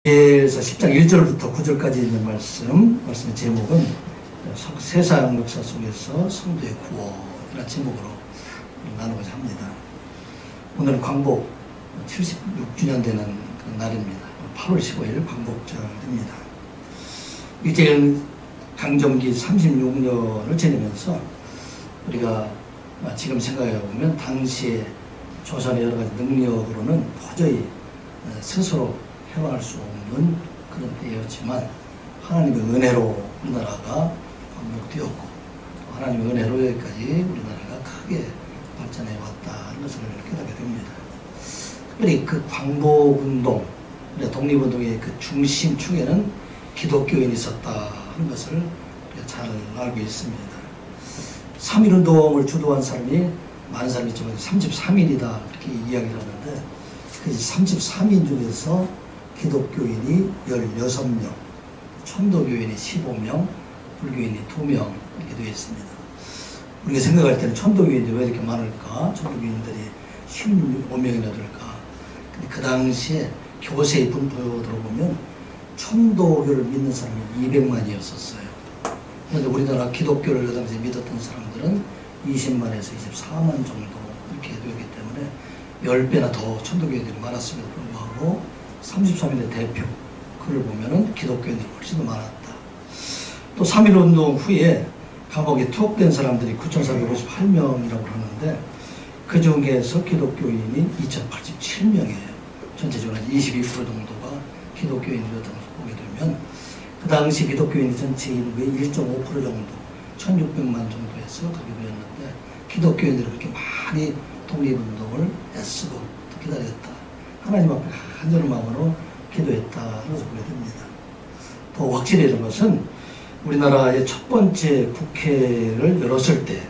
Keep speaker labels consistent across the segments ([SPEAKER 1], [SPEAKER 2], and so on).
[SPEAKER 1] 에서 10장 1절부터 9절까지 있는 말씀의 제목은 세상 역사 속에서 성도의 구원이라는 제목으로 나누고자 합니다. 오늘은 광복 76주년 되는 날입니다. 8월 15일 광복절입니다. 일제히 강점기 36년을 지내면서 우리가 지금 생각해 보면 당시에 조선의 여러 가지 능력으로는 도저히 스스로 해방할 수 없는 그런 때였지만 하나님의 은혜로 우리나라가 광복되었고 하나님의 은혜로 여기까지 우리나라가 크게 발전해 왔다는 것을 깨닫게 됩니다. 특별히 그 광복운동, 독립운동의 그 중심축에는 기독교인이 있었다는 것을 우리가 잘 알고 있습니다. 3.1운동을 주도한 사람이 많은 사람이 있지만 33인이다 이렇게 이야기를 하는데 그 33인 중에서 기독교인이 16명, 천도교인이 15명, 불교인이 2명 이렇게 되어 있습니다. 우리가 생각할 때는 천도교인들이 왜 이렇게 많을까? 천도교인들이 15명이나 될까? 근데 그 당시에 교세의 분포로 보면 천도교를 믿는 사람이 200만이었었어요. 그런데 우리나라 기독교를 그 당시에 믿었던 사람들은 20만에서 24만 정도 이렇게 되기 때문에 10배나 더 천도교인들이 많았음에도 불구하고 33인의 대표, 그를 보면은 기독교인들이 훨씬 더 많았다. 또 3.1운동 후에 감옥에 투옥된 사람들이 9,458명이라고 하는데 그 중에서 기독교인이 2,087명이에요. 전체적으로 22% 정도가 기독교인이었다는 것을 보게 되면 그 당시 기독교인 전체 인구의 1.5% 정도, 1,600만 정도에서 그렇게 되었는데 기독교인들이 그렇게 많이 독립운동을 애쓰고 기다렸다. 하나님 앞에 간절한 마음으로 기도했다는 것을 보게 됩니다. 더 확실해진 것은 우리나라의 첫 번째 국회를 열었을 때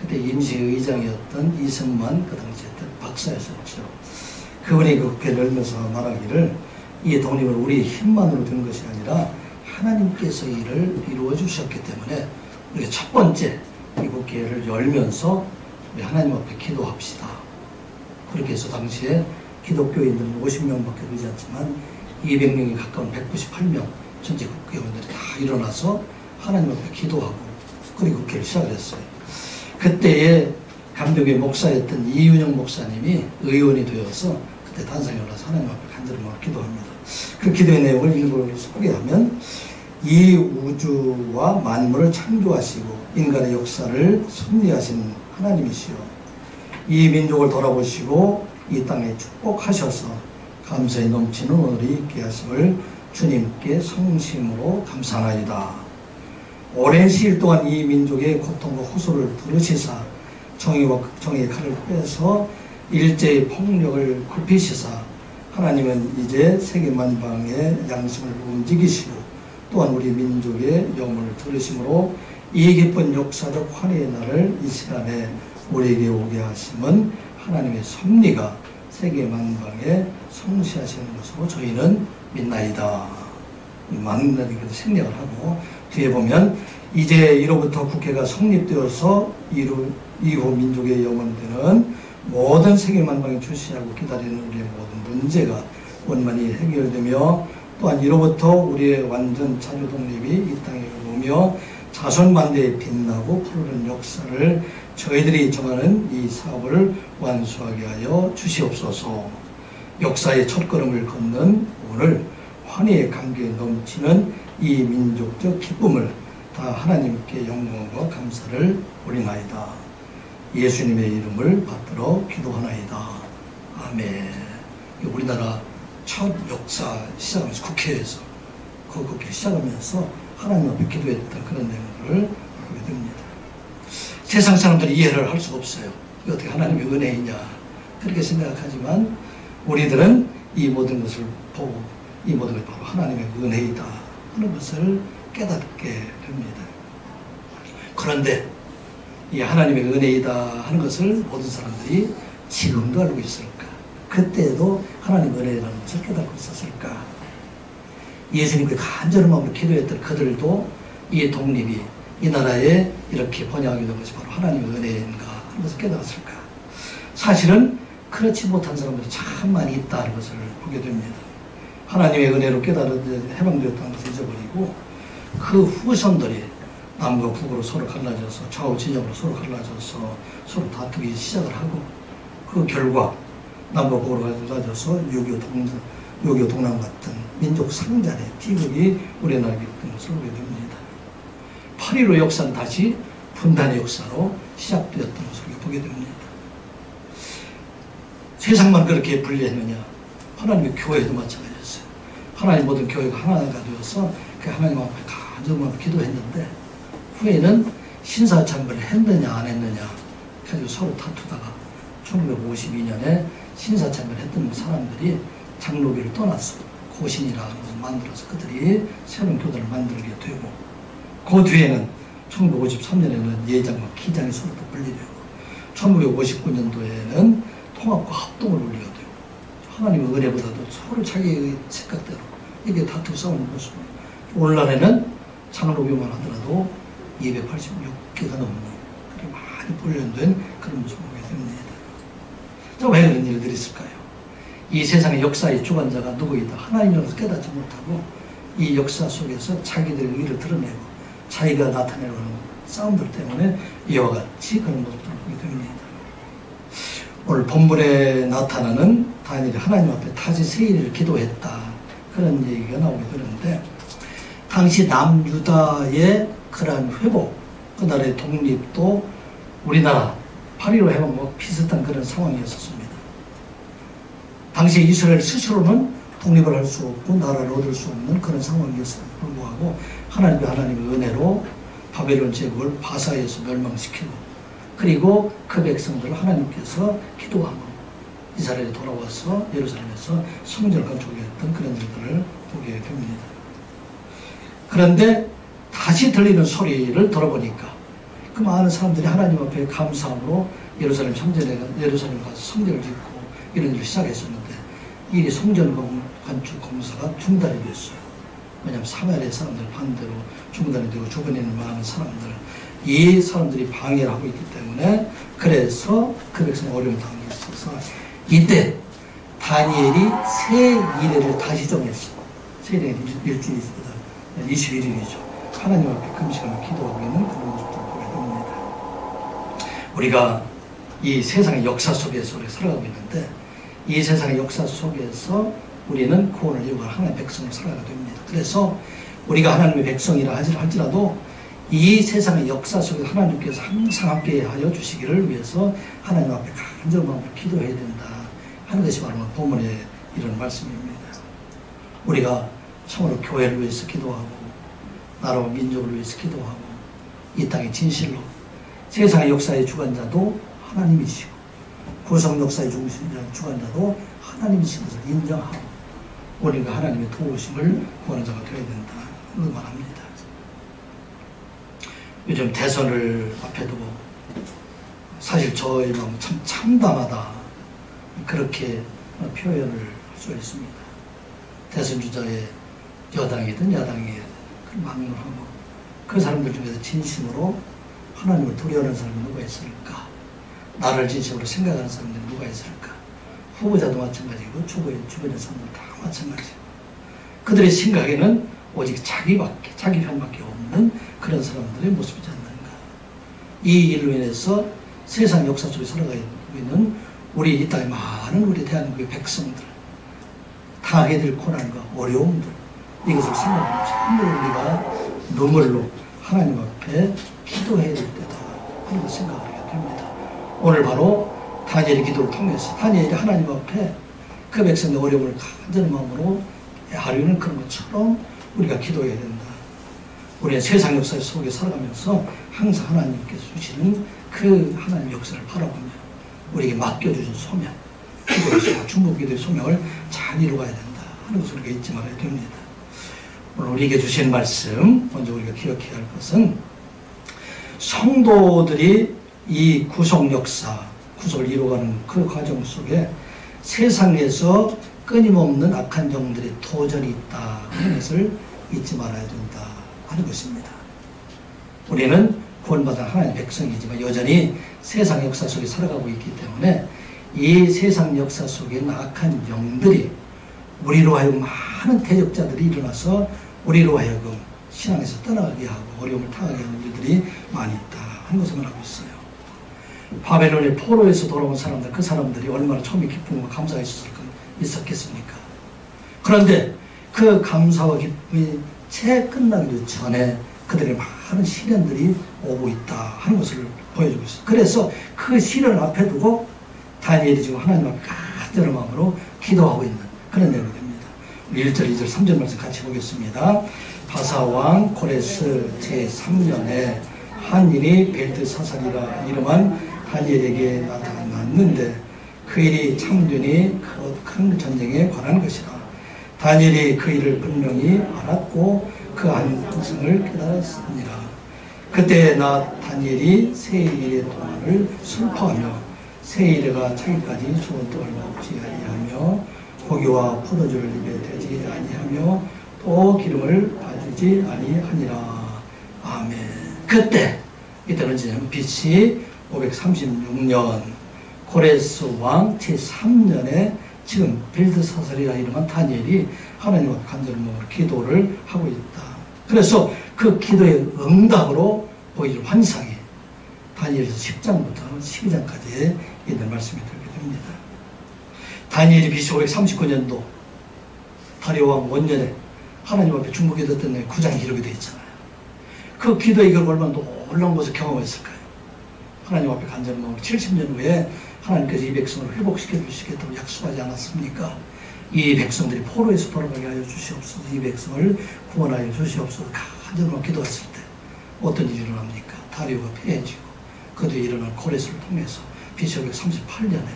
[SPEAKER 1] 그때 임시의장이었던 이승만 그 당시에 박사였었죠. 그분이 그 국회를 열면서 말하기를 이 독립은 우리의 힘만으로 되는 것이 아니라 하나님께서 이를 이루어 주셨기 때문에 우리가 첫 번째 이 국회를 열면서 우리 하나님 앞에 기도합시다. 그렇게 해서 당시에 기독교인들은 50명밖에 되지 않지만 200명이 가까운 198명 전체 국회의원들이 다 일어나서 하나님 앞에 기도하고 그리고 국회를 시작을 했어요. 그때의 감독의 목사였던 이윤영 목사님이 의원이 되어서 그때 단상에 올라서 하나님 앞에 간절히 기도합니다. 그 기도의 내용을 일부 소개하면 이 우주와 만물을 창조하시고 인간의 역사를 섭리하신 하나님이시여 이 민족을 돌아보시고 이 땅에 축복하셔서 감사에 넘치는 오늘이 있게 하심을 주님께 성심으로 감사하나이다. 오랜 시일 동안 이 민족의 고통과 호소를 들으시사 정의와 극정의 칼을 빼서 일제의 폭력을 굴피시사 하나님은 이제 세계 만방의 양심을 움직이시고 또한 우리 민족의 영혼을 들으심으로 이 깊은 역사적 환희의 날을 이 시간에 우리에게 오게 하심은 하나님의 섭리가 세계 만방에 성취하시는 것으로 저희는 믿나이다. 많은 분들이 생략을 하고 뒤에 보면 이제 이로부터 국회가 성립되어서 이후 민족의 영혼들은 모든 세계 만방에 출시하고 기다리는 우리의 모든 문제가 원만히 해결되며 또한 이로부터 우리의 완전 자주 독립이 이 땅에 오며 자손만대에 빛나고 푸르른 역사를 저희들이 정하는 이 사업을 완수하게 하여 주시옵소서. 역사의 첫걸음을 걷는 오늘 환희의 감격에 넘치는 이 민족적 기쁨을 다 하나님께 영광과 감사를 올리나이다. 예수님의 이름을 받들어 기도하나이다. 아멘. 우리나라 첫 역사 시작하면서 국회에서 그 국회를 시작하면서 하나님 앞에 기도했던 그런 내용들을 보게 됩니다. 세상 사람들이 이해를 할 수가 없어요. 이게 어떻게 하나님의 은혜이냐 그렇게 생각하지만 우리들은 이 모든 것을 보고 이 모든 것이 바로 하나님의 은혜이다 하는 것을 깨닫게 됩니다. 그런데 이 하나님의 은혜이다 하는 것을 모든 사람들이 지금도 알고 있을까? 그때도 하나님의 은혜라는 것을 깨닫고 있었을까? 예수님께 간절한 마음으로 기도했던 그들도 이 독립이 이 나라에 이렇게 번영하게 된 것이 바로 하나님의 은혜인가 하는 것을 깨달았을까? 사실은 그렇지 못한 사람들이 참 많이 있다는 것을 보게 됩니다. 하나님의 은혜로 깨달아 해방되었다는 것을 잊어버리고 그 후손들이 남과 북으로 서로 갈라져서 좌우 진영으로 서로 갈라져서 서로 다투기 시작을 하고 그 결과 남과 북으로 갈라져서 6.25 동남 같은 민족 상잔의 비극이 우리나라에 있던 것을 보게 됩니다. 8.15 역사는 다시 분단의 역사로 시작되었던 것을 보게 됩니다. 세상만 그렇게 분리했느냐? 하나님의 교회도 마찬가지였어요. 하나님 모든 교회가 하나가 되어서 그 하나님 앞에 간절히 기도했는데 후에는 신사참배를 했느냐 안 했느냐 가지고 서로 다투다가 1952년에 신사참배를 했던 사람들이 장로교를 떠나서 고신이라는 것을 만들어서 그들이 새로운 교단을 만들게 되고 그 뒤에는 1953년에는 예장과 기장이 서로 또 분리되고 1959년도에는 통합과 합동을 올리게 되고 하나님의 은혜보다도 서로 자기의 생각대로 이게 다투고 싸우는 모습을 오늘날에는 장로교만 하더라도 286개가 넘는 그렇게 많이 훈련된 그런 모습을 보게 됩니다. 자, 왜 그런 일들이 있을까요? 이 세상의 역사의 주관자가 누구이다 하나님이라서 깨닫지 못하고 이 역사 속에서 자기들의 의를 드러내고 자기가 나타내는 싸움들 때문에 이와 같이 그런 모습들을 보게 됩니다. 오늘 본문에 나타나는 다니엘이 하나님 앞에 타지 세일을 기도했다 그런 얘기가 나오게 되는데 당시 남유다의 그러한 회복 그 나라의 독립도 우리나라 8.15 해방과 비슷한 그런 상황이었습니다. 당시 이스라엘 스스로는 독립을 할 수 없고 나라를 얻을 수 없는 그런 상황이었음에도 불구하고 하나님의 은혜로 바벨론 제국을 바사에서 멸망시키고 그리고 그 백성들을 하나님께서 기도하고 이스라엘에 돌아와서 예루살렘에서 성전을 건축했던 그런 일들을 보게 됩니다. 그런데 다시 들리는 소리를 들어보니까 그 많은 사람들이 하나님 앞에 감사함으로 예루살렘 가서 성전을 짓고 이런 일을 시작했었는데 이 성전 건축 공사가 중단이 됐어요. 왜냐하면 사마리아 사람들 반대로 중단이 되고 주변에 있는 많은 사람들 이 사람들이 방해를 하고 있기 때문에 그래서 그 백성이 어려움을 당하고 있어서 이때 다니엘이 새 이래를 다시 정했어요. 새 이래 일주일이다. 21일이죠. 하나님 앞에 금식하며 기도하고 있는 그런 모습들을 보게 됩니다. 우리가 이 세상의 역사 속에서 우리가 살아가고 있는데 이 세상의 역사 속에서 우리는 구원을 이루고 하나님의 백성으로 살아가게 됩니다. 그래서 우리가 하나님의 백성이라 할지라도 이 세상의 역사 속에서 하나님께서 항상 함께 하여 주시기를 위해서 하나님 앞에 간절한 마음으로 기도해야 된다 하는 것이 바로 본문의 이런 말씀입니다. 우리가 참으로 교회를 위해서 기도하고 나라와 민족을 위해서 기도하고 이 땅의 진실로 세상의 역사의 주관자도 하나님이시고 구성 역사의 주관자도 하나님이신 것을 인정하고 우리가 하나님의 도우심을 구하는 자가 되어야 된다 하는 말합니다. 요즘 대선을 앞에 두고 사실 저의 마음은 참 참담하다 그렇게 표현을 할 수 있습니다. 대선 주자의 여당이든 야당이든 막론하고 그 사람들 중에서 진심으로 하나님을 두려워하는 사람이 누가 있을까? 나를 진심으로 생각하는 사람들이 누가 있을까? 후보자도 마찬가지고 주변의 사람들 다 마찬가지고 그들의 생각에는 오직 자기 편밖에 없는 그런 사람들의 모습이지 않는가. 이 일로 인해서 세상 역사 속에 살아가고 있는 우리 이 땅의 많은 우리 대한민국의 백성들 당하게 될 고난과 어려움들 이것을 생각하면 전부 우리가 눈물로 하나님 앞에 기도해야 될 때다 하는 것을 생각하게 됩니다. 오늘 바로 다니엘의 기도를 통해서 다니엘이 하나님 앞에 그 백성의 어려움을 간절한 마음으로 하려는 그런 것처럼 우리가 기도해야 된다. 우리가 세상 역사 속에 살아가면서 항상 하나님께서 주시는 그 하나님의 역사를 바라보며 우리에게 맡겨주신 소명, 기도의 중보 기도의 소명을 잘 이루어가야 된다 하는 것을 우리가 잊지 말아야 됩니다. 오늘 우리에게 주신 말씀, 먼저 우리가 기억해야 할 것은 성도들이 이 구속 역사, 구속을 이루어가는 그 과정 속에 세상에서 끊임없는 악한 영들의 도전이 있다 하는 것을 잊지 말아야 된다 하는 것입니다. 우리는 구원받은 하나님의 백성이지만 여전히 세상 역사 속에 살아가고 있기 때문에 이 세상 역사 속에 있는 악한 영들이 우리로 하여금 많은 대적자들이 일어나서 우리로 하여금 신앙에서 떠나가게 하고 어려움을 당하게 하는 일들이 많이 있다 하는 것을 말하고 있어요. 바벨론의 포로에서 돌아온 사람들, 그 사람들이 얼마나 처음에 기쁨과 감사가 있었겠습니까? 그런데 그 감사와 기쁨이 채 끝나기도 전에 그들의 많은 시련들이 오고 있다 하는 것을 보여주고 있어요. 그래서 그 시련을 앞에 두고 다니엘이 지금 하나님 앞에 간절한 마음으로 기도하고 있는 그런 내용이 됩니다. 우리 1절, 2절, 3절 말씀 같이 보겠습니다. 바사왕 코레스 제3년에 한 일이 벨드사살이라 이름한 다니엘에게 나타났는데 그 일이 참되니 큰 전쟁에 관한 것이라. 다니엘이 그 일을 분명히 알았고 그 한승을 깨달았습니다. 그때 나 다니엘이 세일의 동안을 슬퍼하며 세일에가 차기까지 소원떡을 먹지 아니하며 고기와 포도주를 입에 대지 아니하며 또 기름을 바르지 아니하니라. 아멘. 그때 이때는 지금 BC 536년 고레스 왕 제3년에 지금 벨드사살이라 이름한 다니엘이 하나님 앞에 간절한 마음으로 기도를 하고 있다. 그래서 그 기도의 응답으로 보이는 환상이 다니엘에서 10장부터 12장까지 있는 말씀이 들게 됩니다. 다니엘이 BC 539년도 다리오 왕 원년에 하나님 앞에 중보기도했던 날 9장에 기록이 되어 있잖아요. 그 기도의 결과 얼마나 놀라운 것을 경험했을까요? 하나님 앞에 간절한 마음으로 70년 후에 하나님께서 이 백성을 회복시켜 주시겠다고 약속하지 않았습니까? 이 백성들이 포로에서 돌아가게 하여 주시옵소서. 이 백성을 구원하여 주시옵소서. 간절히 기도했을 때 어떤 일이 일어납니까? 다리오가 패해지고 그 뒤에 일어난 고레스를 통해서 BC 538년에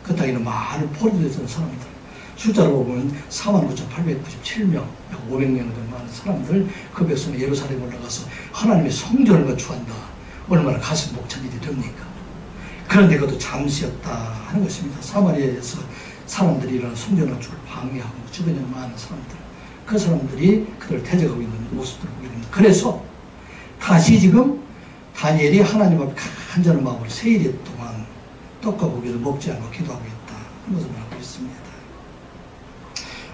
[SPEAKER 1] 그 땅에는 많은 포로되었던 사람들, 숫자로 보면 49,897명, 약 500명 되는 많은 사람들, 그 백성이 예루살렘에 올라가서 하나님의 성전을 건축한다. 얼마나 가슴 벅찬 일이 됩니까? 그런데 그것도 잠시였다 하는 것입니다. 사마리아에서 사람들이 일어나 성전 건축을 방해하고 주변에 많은 사람들, 그 사람들이 그들을 대적하고 있는 모습들을 보게 됩니다. 그래서 다시 지금 다니엘이 하나님 앞에 간절한 마음으로 세일 동안 떡과 고기를 먹지 않고 기도하고 있다 하는 것을 말하고 있습니다.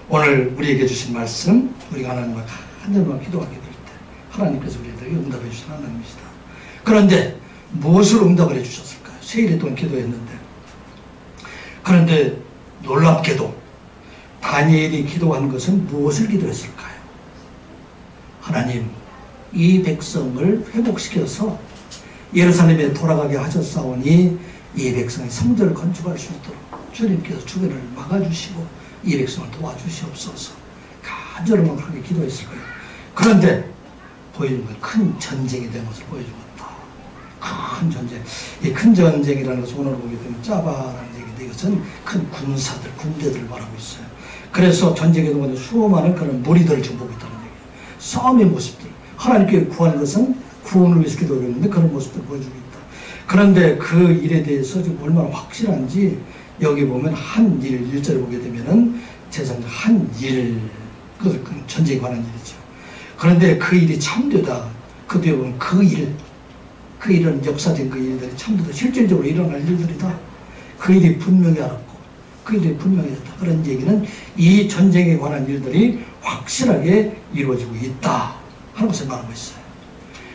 [SPEAKER 1] 오늘 우리에게 주신 말씀, 우리가 하나님 앞에 간절한 마음으로 기도하게 될 때 하나님께서 우리에게 응답해 주신 하나님이시다. 그런데 무엇을 응답을 해주셨을까요? 세일 동안 기도했는데. 그런데 놀랍게도 다니엘이 기도한 것은 무엇을 기도했을까요? 하나님, 이 백성을 회복시켜서 예루살렘에 돌아가게 하셨사오니 이 백성의 성전을 건축할 수 있도록 주님께서 주변을 막아주시고 이 백성을 도와주시옵소서. 간절한 그렇게 기도했을 거예요. 그런데 보이는 건 큰 전쟁이 된 것을 보여주고 큰 전쟁. 이 큰 전쟁이라는 것을 오늘 보게 되면 짜바라는 얘기인데 이것은 큰 군사들, 군대들을 말하고 있어요. 그래서 전쟁에 동안 수많은 그런 무리들을 지금 보고 있다는 얘기예요. 싸움의 모습들. 하나님께 구하는 것은 구원을 위해서 기도하는데 그런 모습들을 보여주고 있다. 그런데 그 일에 대해서 지금 얼마나 확실한지 여기 보면 한 일, 1절을 보게 되면은 제3장 한 일, 그것을 전쟁에 관한 일이죠. 그런데 그 일이 참되다. 그 뒤에 보면 그 일은 역사된 그 일들이 참되다. 실질적으로 일어날 일들이다. 그 일이 분명히 알았고 그 일이 분명히 했다. 그런 얘기는 이 전쟁에 관한 일들이 확실하게 이루어지고 있다 하는 것을 말하고 있어요.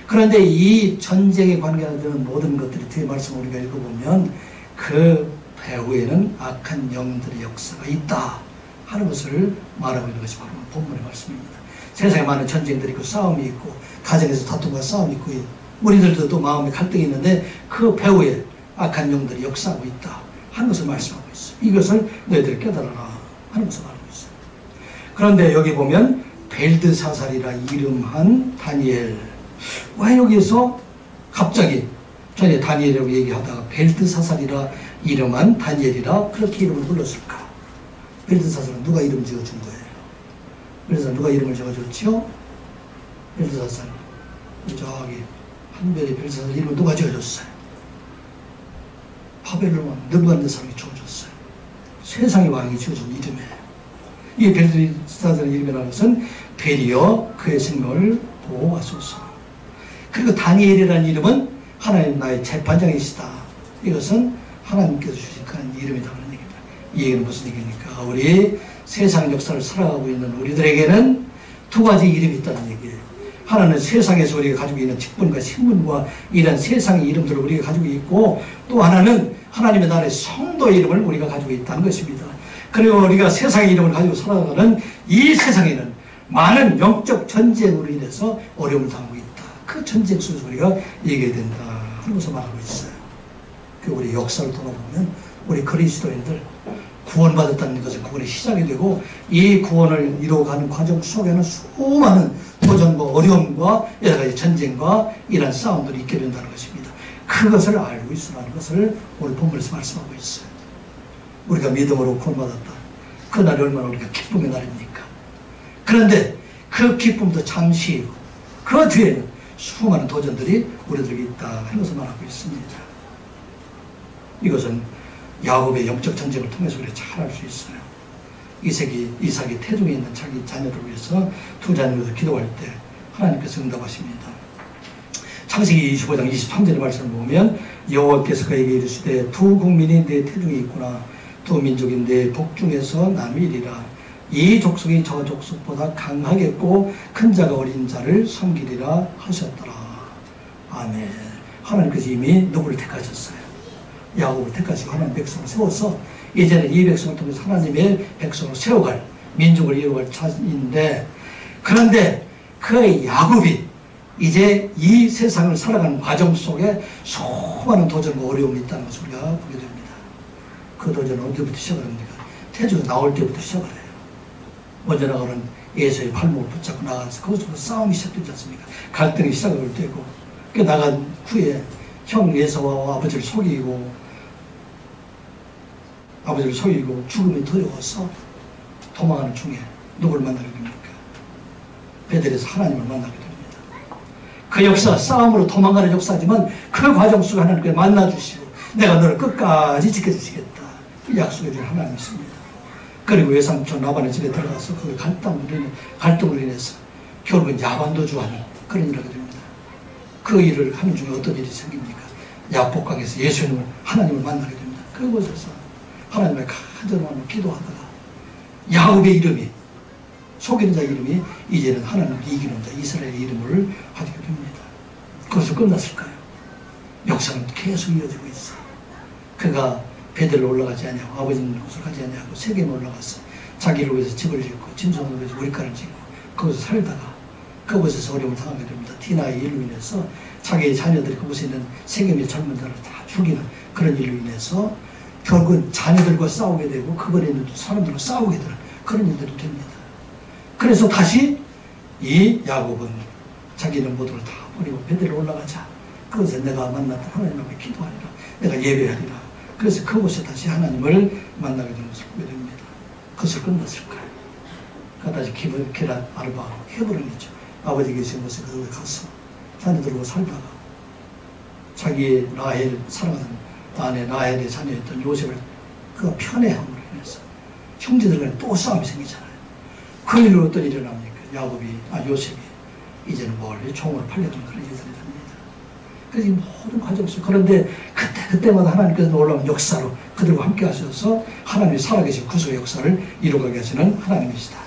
[SPEAKER 1] 그런데 이 전쟁에 관계되는 모든 것들이 뒤에 말씀을 우리가 읽어보면 그 배후에는 악한 영들의 역사가 있다 하는 것을 말하고 있는 것이 바로 본문의 말씀입니다. 세상에 많은 전쟁들이 있고 싸움이 있고 가정에서 다툼과 싸움이 있고 우리들도 또 마음에 갈등이 있는데 그 배후에 악한 영들이 역사하고 있다 하는 것을 말씀하고 있어요. 이것을 너희들이 깨달아라 하는 것을 말하고 있어요. 그런데 여기 보면 벨드사살이라 이름한 다니엘, 왜 여기서 갑자기 전에 다니엘이라고 얘기하다가 벨드사살이라 이름한 다니엘이라 그렇게 이름을 불렀을까? 벨드사살은 누가 이름 지어준 거예요? 그래서 누가 이름을 지어줬지요? 벨드사살. 저기 한별의 벨드사살 이름을 누가 지어줬어요? 바벨론 왕 느부갓네살이 지어줬어요. 세상의 왕이 지어준 이름이에요. 이 벨드사살의 이름이라는 것은 벨이여 그의 생명을 보호하소서. 그리고 다니엘이라는 이름은 하나님 나의 재판장이시다. 이것은 하나님께서 주신 그런 이름이다. 그런 얘기입니다. 이 얘기는 무슨 얘기입니까? 우리 세상 역사를 살아가고 있는 우리들에게는 두 가지 이름이 있다는 얘기예요. 하나는 세상에서 우리가 가지고 있는 직분과 신분과 이런 세상의 이름들을 우리가 가지고 있고, 또 하나는 하나님의 나라의 성도의 이름을 우리가 가지고 있다는 것입니다. 그리고 우리가 세상의 이름을 가지고 살아가는 이 세상에는 많은 영적 전쟁으로 인해서 어려움을 당하고 있다. 그 전쟁 속에서 우리가 얘기해야 된다 하면서 말하고 있어요. 그 우리 역사를 돌아보면 우리 그리스도인들 구원받았다는 것은 구원의 시작이 되고, 이 구원을 이루어가는 과정 속에는 수많은 도전과 어려움과 여러 가지 전쟁과 이런 싸움들이 있게 된다는 것입니다. 그것을 알고 있으라는 것을 오늘 본문에서 말씀하고 있어요. 우리가 믿음으로 구원받았다. 그날이 얼마나 우리가 기쁨의 날입니까? 그런데 그 기쁨도 잠시이고 그 뒤에는 수많은 도전들이 우리들에게 있다 하는 것을 말하고 있습니다. 이것은 야곱의 영적 전쟁을 통해서 우리가 잘 알 수 있어요. 이삭이 태중에 있는 자기 자녀를 위해서 두 자녀를 기도할 때 하나님께서 응답하십니다. 창세기 25장 23절의 말씀을 보면 여호와께서 그에게 이르시되 두 국민이 내 태중에 있구나. 두 민족이 내 복중에서 남이리라. 이 족속이 저 족속보다 강하겠고 큰 자가 어린 자를 섬기리라 하셨더라. 아멘. 하나님께서 이미 누구를 택하셨어요? 야곱을 택하시고 하나님 백성을 세워서 이제는 이 백성을 통해서 하나님의 백성을 세워갈, 민족을 이루어갈 차인데, 그런데 그 야곱이 이제 이 세상을 살아가는 과정 속에 수많은 도전과 어려움이 있다는 것을 우리가 보게 됩니다. 그 도전은 언제부터 시작을 합니까? 태중에 나올 때부터 시작을 해요. 먼저 나가는 에서의 발목을 붙잡고 나가서 거기서 싸움이 시작되지 않습니까? 갈등이 시작을 되고, 그 나간 후에 형 에서와 아버지를 속이고 죽음이 두려워서 도망하는 중에 누구를 만나게 됩니까? 베델에서 하나님을 만나게 됩니다. 그 역사, 싸움으로 도망가는 역사지만 그 과정 속에 하나님께 만나주시고 내가 너를 끝까지 지켜주시겠다, 약속해 줄 하나님이십니다. 그리고 외삼촌 라반의 집에 들어가서 그 갈등으로 인해서 결국은 야반도주하는 그런 일을 하게 됩니다. 그 일을 하는 중에 어떤 일이 생깁니까? 야복강에서 예수님을, 하나님을 만나게 됩니다. 그곳에서 하나님의 간절함으로 기도하다가 야곱의 이름이, 속이는 자의 이름이 이제는 하나님을 이기는 자 이스라엘의 이름을 하게 됩니다. 그것은 끝났을까요? 역사는 계속 이어지고 있어요. 그가 베델로 올라가지 아니하고 아버지는 곳을 가지 아니하고 세겜에 올라가서 자기를 위해서 집을 짓고 짐승을 위해서 우리가를 짓고 거기서 살다가 그곳에서 어려움을 당하게 됩니다. 디나의 일로 인해서 자기의 자녀들이 그곳에 있는 세겜의 젊은 자를 다 죽이는 그런 일로 인해서 결국은 자녀들과 싸우게 되고 그거에 있는 사람들과 싸우게 되는 그런 일들이 됩니다. 그래서 다시 이 야곱은 자기는 모두를 다 버리고 베델로 올라가자. 그곳에 내가 만났던 하나님 앞에 기도하리라. 내가 예배하리라. 그래서 그곳에 다시 하나님을 만나게 되는 것을 보게 됩니다. 그것을 끝났을까요? 다시 게랏 아르바 헤브론이죠. 아버지 계신 곳에 그곳에 가서 자녀들과 살다가 자기의 라헬, 사랑하는 아내 라헬의 자녀였던 요셉을 그 편애함으로 인해서 형제들 간에 또 싸움이 생기잖아요. 그 일로 어떤 일이 일어납니까? 요셉이 이제는 멀리 총으로 팔려드는 그런 일들이 됩니다. 그래서 이 모든 과정 속, 그런데 그때마다 하나님께서 놀라운 역사로 그들과 함께 하셔서 하나님이 살아계신 구속의 역사를 이루어가게 하시는 하나님이시다.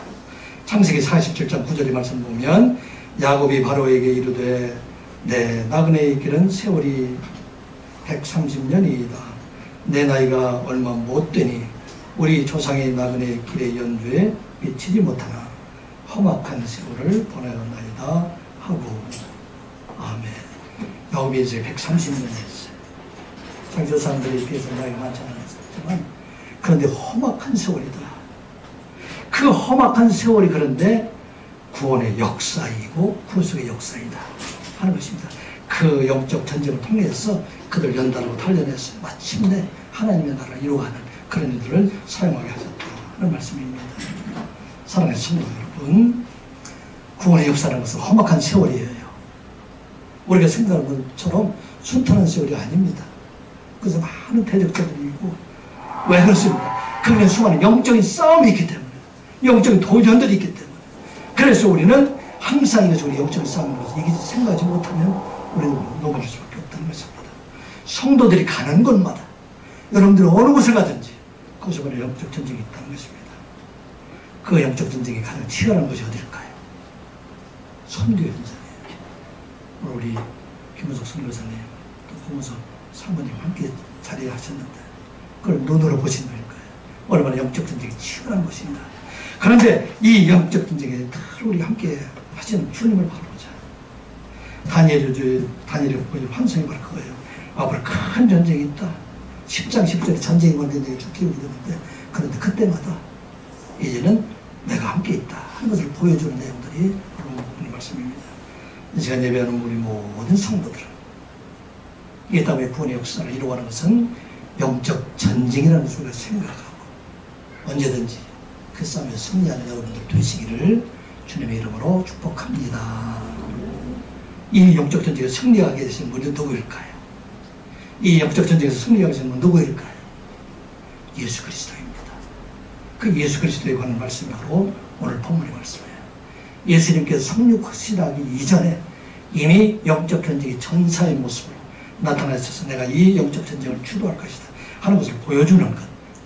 [SPEAKER 1] 창세기 47장 9절의 말씀 보면 야곱이 바로에게 이르되 내 나그네의 길은 세월이 130년이다. 내 나이가 얼마 못 되니 우리 조상의 나그네의 길의 연주에 미치지 못하나 험악한 세월을 보내었나이다 하고. 아멘. 야곱이 이제 130년 했어요. 자기 조상들에 비해서 나이가 많지 않았지만 그런데 험악한 세월이다. 그 험악한 세월이 그런데 구원의 역사이고 구속의 역사이다 하는 것입니다. 그 영적 전쟁을 통해서 그들 연단하고 단련해서 마침내 하나님의 나라를 이루어가는 그런 일들을 사용하게 하셨다 하는 말씀입니다. 사랑하는 성도 여러분, 구원의 역사라는 것은 험악한 세월이에요. 우리가 생각하는 것처럼 순탄한 세월이 아닙니다. 그래서 많은 대적자들이 있고, 왜 그렇습니까? 그게 수많은 영적인 싸움이 있기 때문에, 영적인 도전들이 있기 때문에. 그래서 우리는 항상 이것이 우리 영적인 싸움으로서 이게 생각하지 못하면 우리는 넘어질 수밖에 없다는 것입니다. 성도들이 가는 곳마다, 여러분들이 어느 곳을 가든지 그것에 관한 영적 전쟁이 있다는 것입니다. 그 영적 전쟁이 가장 치열한 것이 어딜까요? 선교 현장이에요. 우리 김은석 선교사님, 또 고문석 사모님 함께 자리하셨는데 그걸 눈으로 보신 거예요. 얼마나 영적 전쟁이 치열한 것인가. 그런데 이 영적 전쟁에 늘 우리 함께 하시는 주님을 바라보자. 다니엘이 환상이 바로 그거예요. 앞으로 큰 전쟁이 있다. 10장 10절에 전쟁이 벌어지는데 죽기 되는데, 그런데 그때마다 이제는 내가 함께 있다 하는 것을 보여주는 내용들이 바로 오늘 말씀입니다. 제가 예배하는 우리 모든 성도들은 이 땅의 구원의 역사를 이루어가는 것은 영적 전쟁이라는 것을 우리가 생각하고 언제든지 그 싸움에 승리하는 여러분들 되시기를 주님의 이름으로 축복합니다. 이 영적 전쟁에 승리하게 되신 분이 누구일까요? 이 영적 전쟁에서 승리하게 되신 분은 누구일까요? 예수 그리스도입니다. 그 예수 그리스도에 관한 말씀이 바로 오늘 본문의 말씀이에요. 예수님께서 성육하시기 이전에 이미 영적 전쟁의 전사의 모습으로 나타나셔서 내가 이 영적 전쟁을 주도할 것이다 하는 것을 보여주는 것,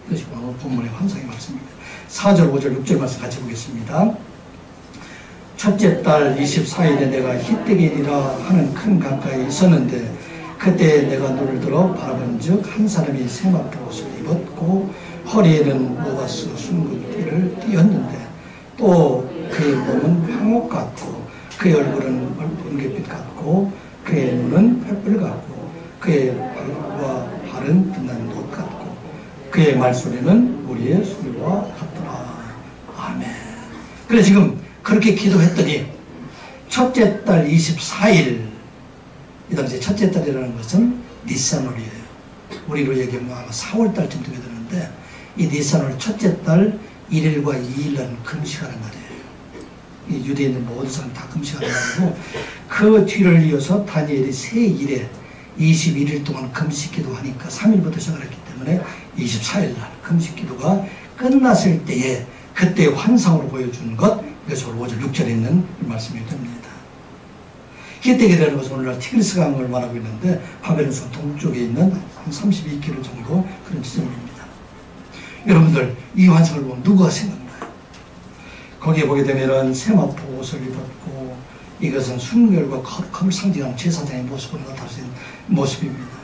[SPEAKER 1] 이것이 바로 본문의 환상의 말씀입니다. 4절, 5절, 6절 말씀 같이 보겠습니다. 첫째 달 24일에 내가 히데겔이라 하는 큰 강가에 있었는데 그때 내가 눈을 들어 바라본 즉 한 사람이 세마포 옷을 입었고 허리에는 모가스 순금띠를 띠었는데 또 그의 몸은 황옥 같고 그의 얼굴은 번갯빛 같고 그의 눈은 횃불 같고 그의 발과 발은 빛나는 돛 같고 그의 말소리는 우리의 소리와 같더라. 아멘. 그래 지금 그렇게 기도했더니 첫째 달 24일, 이 당시에 첫째 달이라는 것은 니산월이에요. 우리로 얘기하면 아마 4월 달쯤 되게 되는데 이 니산월 첫째 달 1일과 2일은 금식하는 날이에요. 이 유대인들 모든 사람 다 금식하는 날이고 그 뒤를 이어서 다니엘이 새 일에 21일 동안 금식 기도하니까 3일부터 시작을 했기 때문에 24일 날 금식 기도가 끝났을 때에 그때 환상으로 보여주는 것, 이것이 5절 6절에 있는 말씀이 됩니다. 히데겔이라는 것은 오늘날 티그리스 강을 말하고 있는데 바벨론성 동쪽에 있는 한 32km 정도 그런 지점입니다. 여러분들 이 환상을 보면 누가 생각나요? 거기에 보게 되면은 세마포 옷을 입었고 이것은 순결과 거룩함을 상징하는 제사장의 모습으로 나타나신 모습입니다.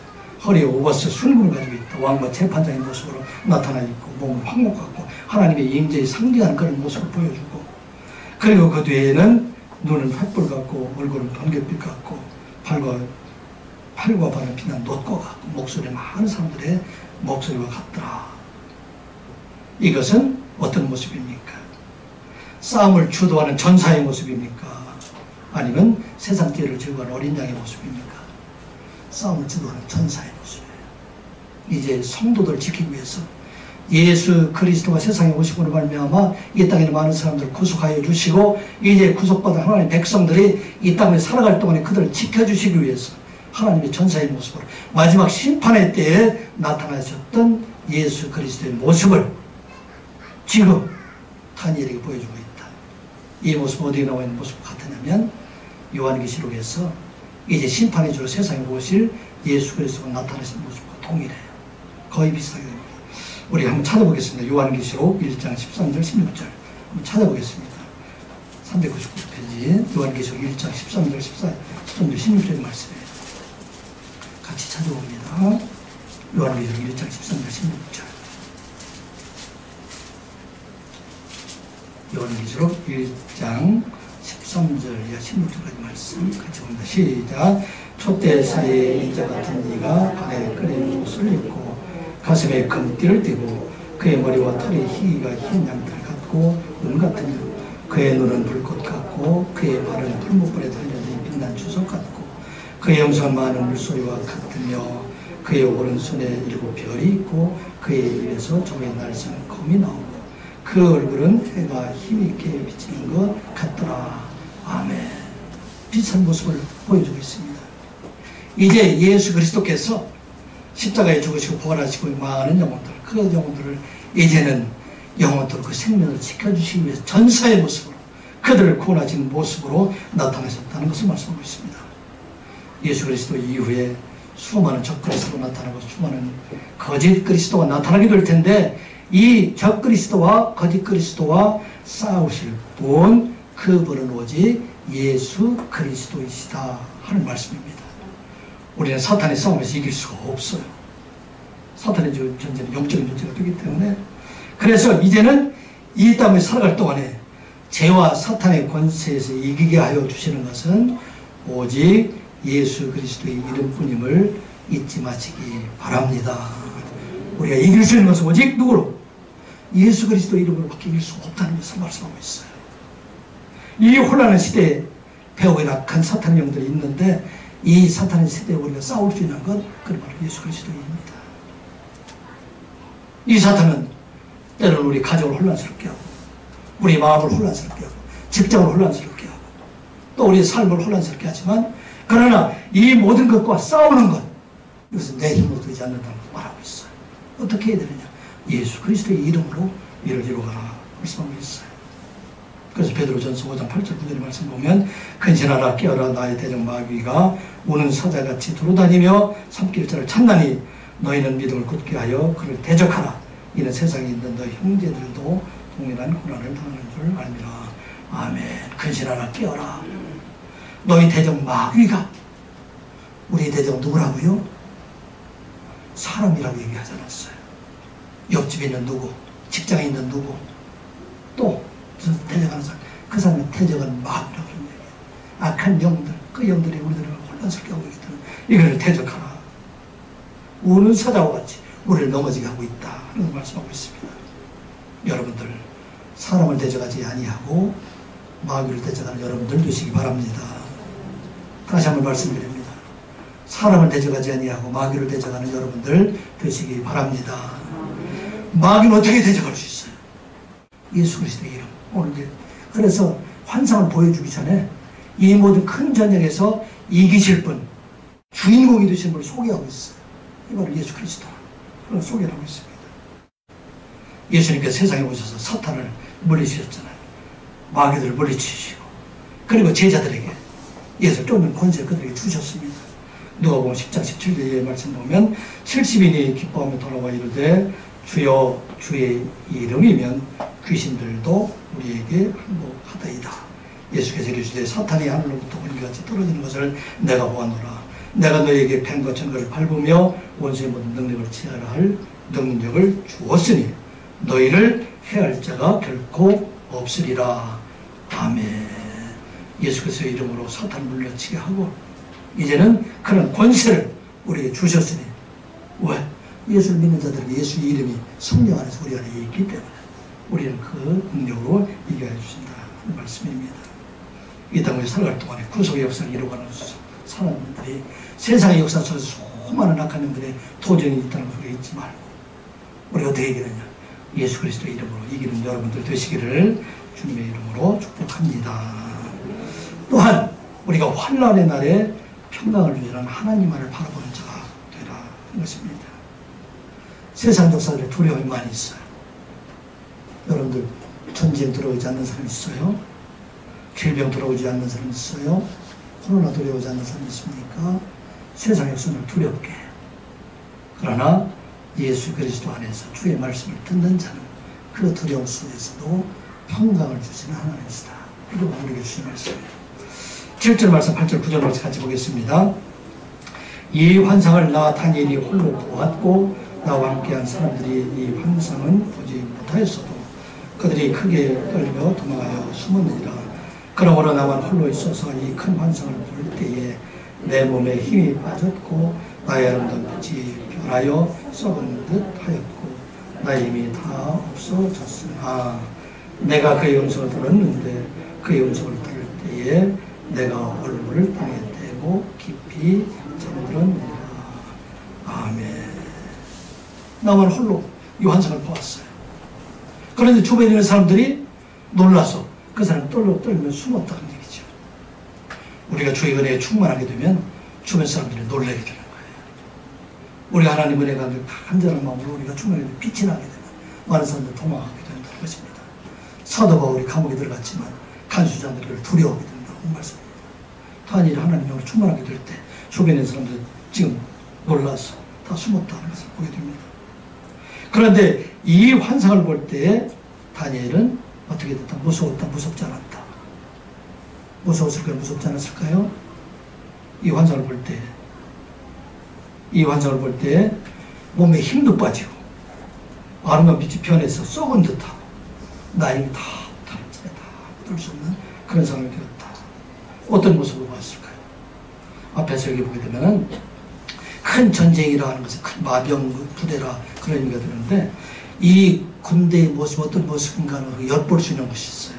[SPEAKER 1] 허리에 오버스 순금을 가지고 있다. 왕과 재판장의 모습으로 나타나 있고 몸은 황옥 같고 하나님의 임재의 상징하는 그런 모습을 보여주고, 그리고 그 뒤에는 눈은 횃불 같고 얼굴은 번갯빛 같고 팔과 발은 빛난 놋과 같고 목소리는 많은 사람들의 목소리와 같더라. 이것은 어떤 모습입니까? 싸움을 주도하는 전사의 모습입니까? 아니면 세상 죄를 제거하는 어린 양의 모습입니까? 싸움을 주도하는 전사의 모습이에요. 이제 성도들을 지키기 위해서 예수 그리스도가 세상에 오시고 말미암아 이 땅에 많은 사람들을 구속하여 주시고 이제 구속받은 하나님의 백성들이 이 땅에 살아갈 동안에 그들을 지켜주시기 위해서 하나님의 전사의 모습으로 마지막 심판의 때에 나타나셨던 예수 그리스도의 모습을 지금 다니엘에게 보여주고 있다. 이 모습 어디에 나와 있는 모습과 같으냐면 요한계시록에서 이제 심판의 주로 세상에 오실 예수 그리스도가 나타나신 모습과 동일해요. 거의 비슷하게 됩니다. 우리 한번 찾아보겠습니다. 요한계시록 1장 13절 16절 한번 찾아보겠습니다. 399페이지 요한계시록 1장 13절 13절 16절의 말씀이에요. 같이 찾아봅니다. 요한계시록 1장 13절 16절 요한계시록 1장 13절 이하 16절까지 말씀 같이 봅니다. 시작. 촛대 사이에 인자 같은 이가 발에 끓인 옷을 입고 가슴에 금띠를 띠고 그의 머리와 털이 희가 흰 양털 같고 눈 같으며 그의 눈은 불꽃 같고 그의 발은 풀무불에 달려진 빛난 주석 같고 그의 영상 많은 물소리와 같으며 그의 오른손에 7별이 있고 그의 입에서 종의 날선 검이 나오고 그 얼굴은 해가 힘있게 비치는 것 같더라. 아멘. 비슷한 모습을 보여주고 있습니다. 이제 예수 그리스도께서 십자가에 죽으시고 부활하시고 많은 영혼들, 그 영혼들을 이제는 영혼들로 그 생명을 지켜주시기 위해서 전사의 모습으로 그들을 구원하시는 모습으로 나타나셨다는 것을 말씀하고 있습니다. 예수 그리스도 이후에 수많은 적그리스도가 나타나고 수많은 거짓 그리스도가 나타나게 될 텐데 이 적그리스도와 거짓 그리스도와 싸우실 분, 그분은 오직 예수 그리스도이시다 하는 말씀입니다. 우리는 사탄의 싸움에서 이길 수가 없어요. 사탄의 존재는 영적인 존재가 되기 때문에, 그래서 이제는 이 땅을 살아갈 동안에 죄와 사탄의 권세에서 이기게 하여 주시는 것은 오직 예수 그리스도의 이름뿐임을 잊지 마시기 바랍니다. 우리가 이길 수 있는 것은 오직 누구로? 예수 그리스도의 이름으로밖에 이길 수 없다는 것을 말씀하고 있어요. 이 혼란한 시대에 배후에 악한 사탄의 영들이 있는데, 이 사탄의 세대에 우리가 싸울 수 있는 건 그건 바로 예수 그리스도입니다. 이 사탄은 때로는 우리 가족을 혼란스럽게 하고, 우리 마음을 혼란스럽게 하고, 직장을 혼란스럽게 하고, 또 우리의 삶을 혼란스럽게 하지만, 그러나 이 모든 것과 싸우는 것, 이것은 내 힘으로 되지 않는다고 말하고 있어요. 어떻게 해야 되느냐? 예수 그리스도의 이름으로 이를 이루어가라 말씀하고 있어요. 그래서 베드로전서 5장 8절 9절의 말씀 보면, 근신하라 깨어라 나의 대적 마귀가 우는 사자같이 두루다니며 삼킬 자를 찾나니 너희는 믿음을 굳게 하여 그를 대적하라. 이는 세상에 있는 너 형제들도 동일한 고난을 당하는 줄 알미라. 아멘. 근신하라 깨어라. 너희 대적 마귀가, 우리 대적 누구라고요? 사람이라고 얘기하지 않았어요. 옆집에 있는 누구, 직장에 있는 누구, 또 대적하는 사람, 그 사람의 대적은 마귀라고 그런 얘기예요. 악한 영들, 그 영들이 우리들을 혼란스럽게 하고 있기 때문에 이걸 대적하라. 우는 사자와 같이 우리를 넘어지게 하고 있다 하는 걸 말씀하고 있습니다. 여러분들, 사람을 대적하지 아니하고 마귀를 대적하는 여러분들 되시기 바랍니다. 다시 한번 말씀드립니다. 사람을 대적하지 아니하고 마귀를 대적하는 여러분들 되시기 바랍니다. 마귀는 어떻게 대적할 수 있어요? 예수 그리스도의 이름. 오늘 이제 그래서 환상을 보여주기 전에 이 모든 큰 전쟁에서 이기실 분, 주인공이 되신 분을 소개하고 있어요. 이 바로 예수 그리스도. 그걸 소개를 하고 있습니다. 예수님께서 세상에 오셔서 사탄을 물리치셨잖아요. 마귀들을 물리치시고, 그리고 제자들에게 예수 쫓는 권세를 그들에게 주셨습니다. 누가복음 10장 17절의 말씀 보면 70인이 기뻐하며 돌아와 이르되 주여 주의 이름이면 귀신들도 우리에게 항복하다이다. 예수께서 이르시되 사탄이 하늘로부터 번개같이 떨어지는 것을 내가 보았노라. 내가 너희에게 뱀과 전거를 밟으며 원수의 모든 능력을 취하라 할 능력을 주었으니 너희를 해할 자가 결코 없으리라. 아멘. 예수께서의 이름으로 사탄을 물려치게 하고 이제는 그런 권세를 우리에게 주셨으니, 왜? 예수를 믿는 자들에게 예수의 이름이 성령 안에서 우리 안에 있기 때문에 우리는 그 능력으로 이겨야 주신다 하는 말씀입니다. 이 땅을 살아갈 동안에 구속의 역사를 이루어가는 사람들이 세상의 역사 속에서 수많은 악한 놈들의 도전이 있다는 소리 잊지 말고 우리가 어떻게 이기느냐? 예수 그리스도의 이름으로 이기는 여러분들 되시기를 주님의 이름으로 축복합니다. 또한 우리가 환난의 날에 평강을 주시는 하나님만을 바라보는 자가 되라 하는 것입니다. 세상 역사들의 두려움이 많이 있어요. 여러분들 전쟁 들어오지 않는 사람 있어요? 질병 들어오지 않는 사람 있어요? 코로나 들어오지 않는 사람 있습니까? 세상 역사는 두렵게 해요. 그러나 예수 그리스도 안에서 주의 말씀을 듣는 자는 그 두려움 속에서도 평강을 주시는 하나님이시다. 이거 우리에게 주신 말씀이에요. 7절 말씀, 8절, 9절 말씀 같이 보겠습니다. 이 환상을 나 다니엘이 홀로 보았고 나와 함께한 사람들이 이 환상은 보지 못하였어도 그들이 크게 떨며 도망하여 숨었느니라. 그러므로 나만 홀로 있어서 이 큰 환상을 볼 때에 내 몸에 힘이 빠졌고 나의 아름다운 빛이 변하여 썩은 듯 하였고 나의 힘이 다 없어졌으나 내가 그의 음성을 들었는데 그의 음성을 들을 때에 내가 얼굴을 땅에 대고 깊이 잠들었느니라. 아멘. 나만 홀로 이 환상을 보았어요. 그런데 주변에 있는 사람들이 놀라서 그 사람이 떨며 숨었다는 얘기죠. 우리가 주의 은혜에 충만하게 되면 주변 사람들이 놀라게 되는 거예요. 우리가 하나님 은혜가 간절한 마음으로 우리가 충만하게 되면 빛이 나게 되면 많은 사람들이 도망하게 된다는 것입니다. 사도 바울이 감옥에 들어갔지만 간수장들을 두려워하게 된다고 말씀합니다. 다니엘이 하나님으로 충만하게 될 때 주변에 있는 사람들 지금 놀라서 다 숨었다는 것을 보게 됩니다. 그런데 이 환상을 볼 때 다니엘은 어떻게 됐다? 무서웠다, 무섭지 않았다. 무서웠을까요? 무섭지 않았을까요? 이 환상을 볼 때 몸에 힘도 빠지고 아름다운 빛이 변해서 썩은 듯하고 나이는 다 묻을 수 없는 그런 상황이 되었다. 어떤 모습을 보았을까요? 앞에서 여기 보게 되면은 큰 전쟁이라 하는 것은 큰 마병 부대라 그런 의미가 드는데 이 군대의 모습 어떤 모습인가를 엿볼 수 있는 것이 있어요.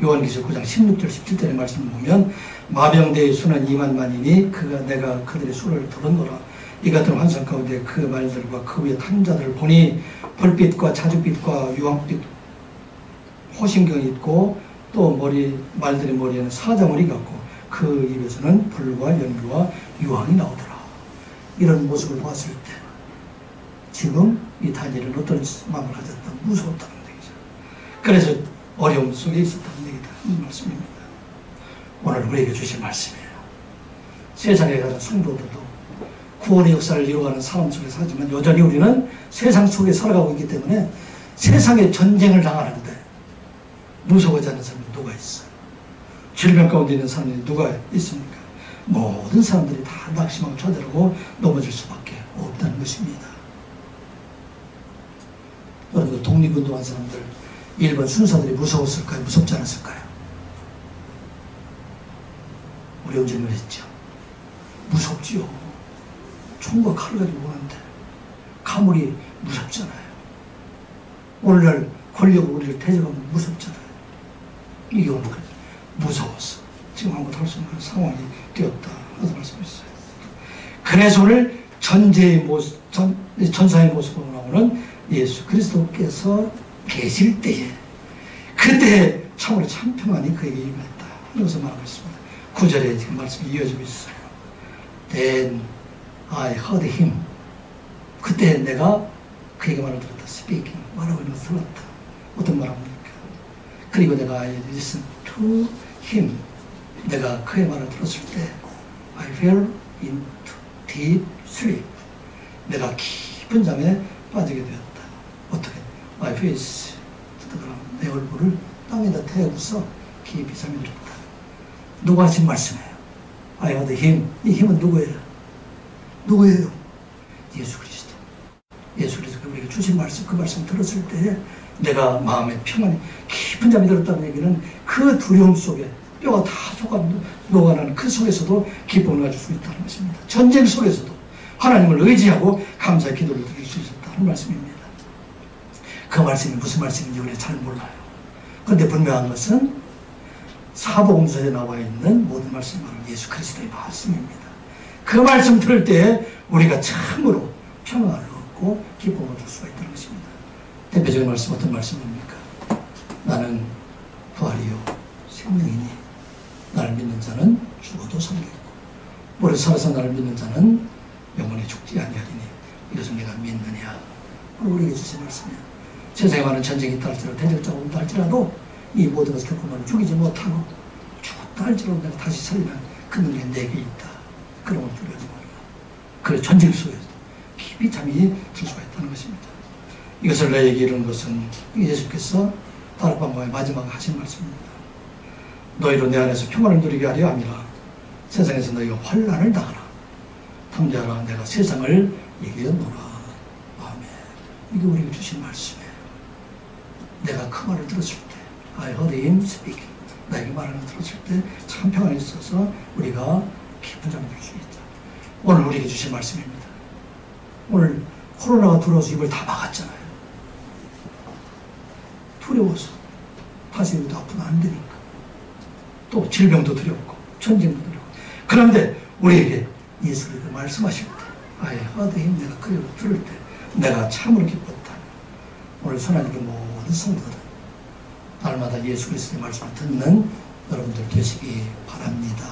[SPEAKER 1] 요한계시록 9장 16절 17절의 말씀을 보면 마병대의 수는 2만만이니 내가 그들의 수를 들었노라. 이 같은 환상 가운데 그 말들과 그 위에 탄 자들을 보니 불빛과 자줏빛과 유황빛 호심경이 있고 또 말들의 머리에는 사자머리 같고 그 입에서는 불과 연기와 유황이 나오더라. 이런 모습을 보았을 때 지금 이 다니엘은 어떤 마음을 가졌다? 무서웠다는 얘기죠. 그래서 어려움 속에 있었다는 얘기다. 이 말씀입니다. 오늘 우리에게 주신 말씀이에요. 세상에 가는 성도들도 구원의 역사를 이루어가는 삶 속에 살지만 여전히 우리는 세상 속에 살아가고 있기 때문에 세상에 전쟁을 당하는데 무서워하지 않는 사람이 누가 있어요? 질병 가운데 있는 사람이 누가 있습니까? 모든 사람들이 다 낙심하고 좌절하고 넘어질 수밖에 없다는 것입니다. 여러분, 독립운동한 사람들, 일본 순사들이 무서웠을까요? 무섭지 않았을까요? 우리 언제는 했죠? 무섭지요. 총과 칼을 가지고 오는데 가물이 무섭잖아요. 오늘날 권력으로 우리를 대적하면 무섭잖아요. 이게 오늘 무서워서 지금 아무것도 할 수 없는 상황이 되었다 하는 말씀이었어요. 그래서 오늘 전사의 모습으로 나오는 예수 그리스도께서 계실 때에 그때 참으로 참 평안이 그에게 임했다 하는 것을 말하고 있습니다. 9절에 지금 말씀이 이어지고 있어요. Then I heard him. 그때 내가 그에게 말을 들었다. Speaking. 말하고 있는 것을 들었다. 어떤 말합니까? 그리고 내가 I listened to him. 내가 그의 말을 들었을 때 I fell into deep sleep. 내가 깊은 잠에 빠지게 되었다. 어떻게? My face. 내 얼굴을 땅에다 태우고서 깊이 잠이 들었다. 누가 하신 말씀이에요? I heard him. 이 힘은 누구예요? 누구예요? 예수 그리스도. 예수 그리스도가 우리에게 주신 말씀, 그 말씀 들었을 때 내가 마음에 평안이 깊은 잠이 들었다는 얘기는 그 두려움 속에 뼈가 다 녹아나는 그 속에서도 기쁨을 가질 수 있다는 것입니다. 전쟁 속에서도 하나님을 의지하고 감사의 기도를 드릴 수 있었다는 말씀입니다. 그 말씀이 무슨 말씀인지 우리가 잘 몰라요. 그런데 분명한 것은 사복음서에 나와 있는 모든 말씀은 예수 그리스도의 말씀입니다. 그 말씀 들을 때 우리가 참으로 평안을 얻고 기쁨을 얻을 수가 있다는 것입니다. 대표적인 말씀 어떤 말씀입니까? 나는 부활이요 생명이니 나를 믿는 자는 죽어도 살겠고 오래 살아서 나를 믿는 자는 영원히 죽지 아니하리니 이것을 내가 믿느냐. 우리에게 주신 말씀이야. 세상에 많은 전쟁이 있다 할지라도 대적자가 온다 할지라도 이 모든 것을 겪으면 죽이지 못하고 죽었다 할지라도 내가 다시 살리는 그 능력이 내게 있다. 그런 걸 두려워하지 말라. 그 전쟁 속에서 깊이 잠이 들 수가 있다는 것입니다. 이것을 너에게 이루는 것은 예수께서 다락방과의 마지막 하신 말씀입니다. 너희로 내 안에서 평안을 누리게 하려 함이라. 세상에서 너희가 환난을 당하라. 탐지하라. 내가 세상을 이겨노라. 아멘. 이게 우리에게 주신 말씀이에요. 내가 그 말을 들었을 때 I heard him speaking. 나에게 말하는 걸 들었을 때 참 평안이 있어서 우리가 깊은 잠을 들 수 있다. 오늘 우리에게 주신 말씀입니다. 오늘 코로나가 들어와서 입을 다 막았잖아요. 두려워서 다시 우리도 아프면 안 되니까. 또 질병도 두렵고 전쟁도 두렵고. 그런데 우리에게 예수께서 말씀하실 때 I heard him. 내가 그 얘기를 들을 때 내가 참으로 기뻤다. 오늘 선하님의 모든 성도들 날마다 예수 그리스도의 말씀을 듣는 여러분들 되시기 바랍니다.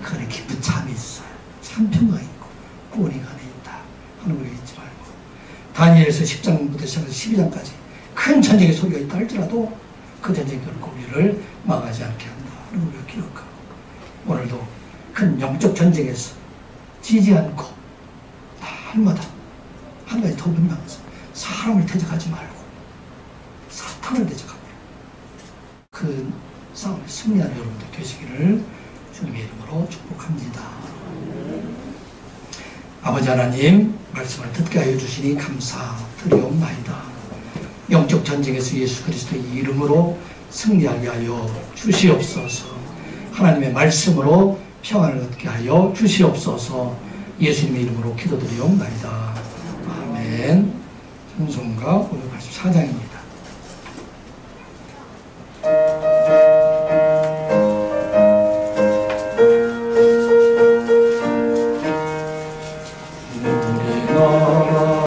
[SPEAKER 1] 그래 깊은 잠이 있어요. 참 평강이 있고 구원이 안에 있다 하는 걸 잊지 말고 다니엘에서 10장부터 시작해서 12장까지 큰 전쟁의 소리가 있다 할지라도 그 전쟁이 결코 우리를 망하지 않게 한다 하는 걸 기억하고 오늘도 큰 영적 전쟁에서 지지 않고 날마다 한 가지 더 분명해서 사람을 대적하지 말고 사탄을 대적하고 그 싸움에 승리하는 여러분들 되시기를 주님의 이름으로 축복합니다. 아버지 하나님, 말씀을 듣게 하여 주시니 감사드리옵나이다. 영적 전쟁에서 예수 그리스도의 이름으로 승리하게 하여 주시옵소서. 하나님의 말씀으로 평안을 얻게 하여 주시옵소서. 예수님의 이름으로 기도드리옵나이다. 아멘. 찬송가 584장입니다.